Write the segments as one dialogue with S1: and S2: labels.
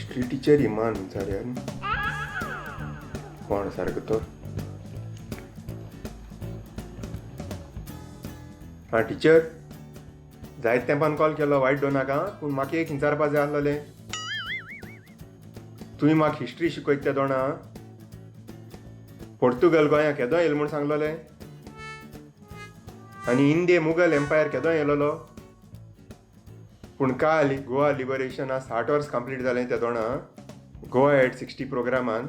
S1: History teacher इमान विचार कोण सारको तो हाँ टीचर जायत तेंपान कॉल केलो वायट दो नाका पूण म्हाका एक विचारपा जाय आसलें तुवें म्हाका हिस्ट्री शिकयत त्या दोणा पोर्तुगल गोंया केदो येयलो म्हूण सांगलोलें आनी इंडिये मुघल एम्पायर केदो येयलोलो पूण काल गोवा लिबरेशना 60 वर्स कंप्लीट जालें त्या दोणा गोवा एट 60 प्रोग्रामान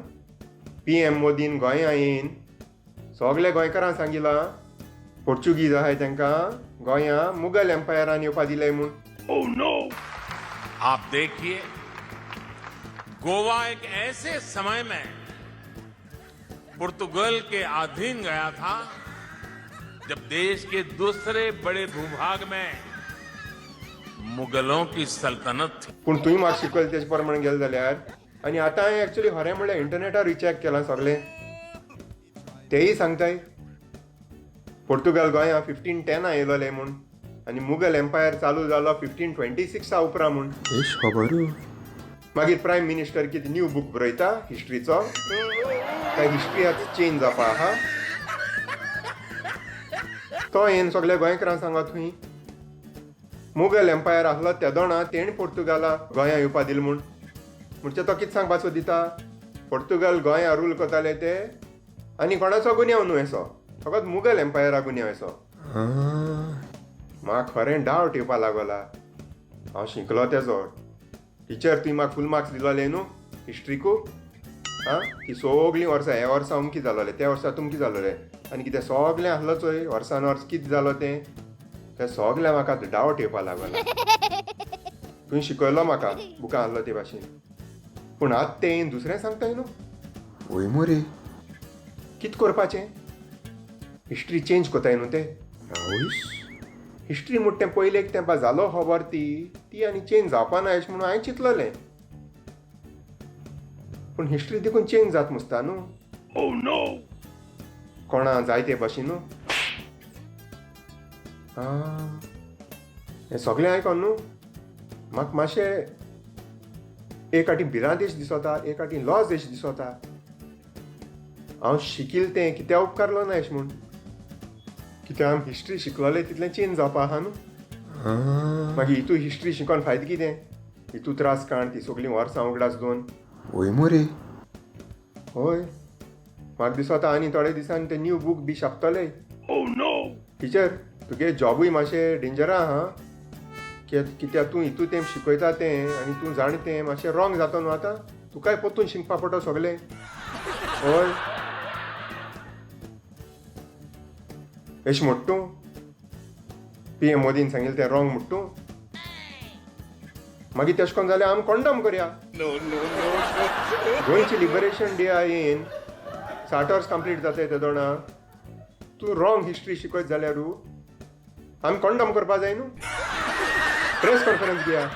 S1: PM मोदीन गोंया येयन सगळे गोंयकारांक सांगिलां पोर्चुगीज आहाय तांकां गोंया मुघल एम्पायरान येवपा दिले म्हूण.
S2: Oh no! आप देखिए गोवा एक ऐसे समय में पुर्तगाल के अधीन गया था जब देश के दूसरे बड़े भूभाग में मुगलों की सल्तनत थी.
S1: पूण तुवें म्हाका शिकयलें तेजे प्रमाणे गेले जाल्यार आनी आतां हांवें एक्चुअली खरें म्हणल्यार इंटरनेटार रिचॅक केलां सगळें तेयी सांगताय पोर्तुगाल गोंया 1510 येयलोले म्हूण आनी मुघल एम्पायर चालू जालो 1526 उपरांत म्हूण. खबर मागीर प्रायम मिनिस्टर कितें न्यू बूक बरयता हिस्ट्रीचो काय हिस्ट्री आतां चेंज जावपा आहा तो येवन सगळ्या गोंयकारांक सांगा थंय मुघल एम्पायर आसलो त्या दोणा तेणी पोर्तुगाला गोंया येवपा दिलें म्हूण म्हणजे तो कितें सांगपाचो दिता पोर्तुगाल गोंया रूल करताले ते आनी कोणाचो गुन्यांव न्हू असो फकत मुघल एम्पायरा गुन्यांव असो. म्हाका खरें डावट येवपा लागला हांव शिकलो तेजो टिचर तुवें म्हाका फूल मार्क्स दिलोले न्हू हिस्ट्रीकू आं ती सगळीं वर्सां ह्या वर्सा अमकी जालोले त्या वर्सा तुमकी जालोले आनी कितें सगळें आहलो चोय वर्सान वर्स कितें जालो तें सगळें म्हाका डावट येवपा लागला तुवें शिकयलो म्हाका बुकां आहलो ते भाशेन पूण आतां तें दुसरें सांगताय न्हू वय मोरे कितें करपाचें हिस्ट्री चेंज कोताय न्हू ते हिस्ट्री म्हणटा तें पयले एक तेंपा जालो खबर ती आनी चेंज जावपा ना अशें म्हणून हांवें चिंतलोलें पूण हिस्ट्री देखून चेंज जाता मुसता न्हू.
S2: Oh no!
S1: कोणा जाय ते भाशेन न्हू हें सगळें आयकोन न्हू म्हाका मातशें एक फाटी भिरांत दिसोता एक फाटी लॉस अशें दिसोता हांव शिकिल्लें तें कित्या उपकारलो ना अशें म्हूण कित्याक हांव हिस्ट्री शिकलोलें तितलें चेंज जावपा आहा न्हू मागीर हितू हिस्ट्री शिकोन फायदो कितें हितू त्रास काण ती सगळीं वर्सां उगडास दोन वय मोरे होय म्हाका दिसोता आनी थोडे दिसांनी ते न्यू बूक बी छापतले.
S2: Oh no!
S1: टिचर तुगे जॉबूय मातशें डेंजरा आहा कित्याक तूं हितू तें शिकयता तें आनी तूं जाण तें मातशें रॉंग जाता न्हू आतां तुकाय पोत्तून शिकपा पडटा सगळें. हय अशें म्हणटा तूं PM मोदीन सांगिल्लें तें रॉंग म्हणटा तूं मागीर तेश कोन्न जाल्यार आमी कॉन्डम करया. गोंयची लिबरेशन डे येन 60 वर्स कंप्लीट जाताय ते दोणा तूं रॉंग हिस्ट्री शिकयत जाल्यार आमी कॉन्डम करपा जाय न्हू प्रेस कॉन्फरन्स घेया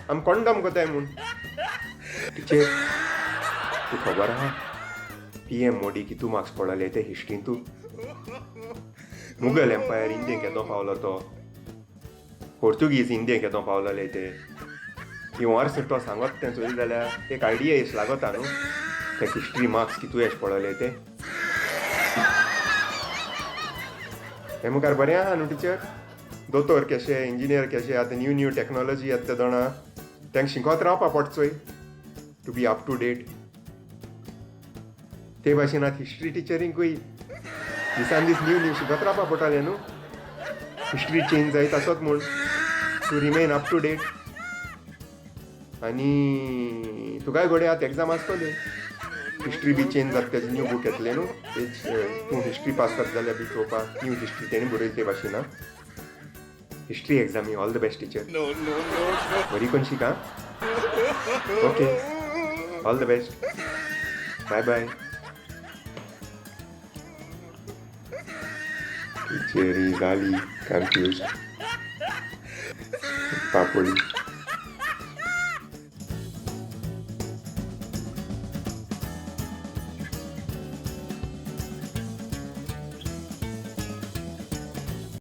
S1: आमी कॉन्डम कोताय म्हूण. टिचर तूं खबर आहा PM मोदी कितू मार्क्स पडले ते हिस्ट्रीन तूं मुघल एम्पायर इंडियेक केदो पावलो तो पोर्तुगीज इंडियेक केदो पावलोले ते ही वर्स तो सांगत तें चोयलें जाल्यार एक आयडिया येस लागता न्हू ते हिस्ट्री मार्क्स कितू येश पडले ते हे मुखार बरें आहा न्हू टिचर दोतोर केशे इंजिनियर केशे आतां न्यू टॅक्नोलॉजी येता ते दोणा तांकां शिकोत रावपा पडचोय to be up to date ते भाशेन आतां हिस्ट्री टिचरींकूय दिसान दीस न्यू शिकत रावपा पडटालें न्हू हिस्ट्री चेंज जायत आसत म्हूण to remain up to date आनी तुकाय घोडे आतां एग्जाम आसतले हिस्ट्री बी चेंज जाता तेजे न्यू बूक येतले न्हू तूं हिस्ट्री पास करता जाल्यार बी चोवपाक न्यू हिस्ट्री तेणी बरयले ते भाशेन हिस्ट्री एग्जामी ऑल द बेस्ट टिचर. बरी कोण शिका okay all the best bye bye. टिचरी जाली कन्फ्यूज पापडी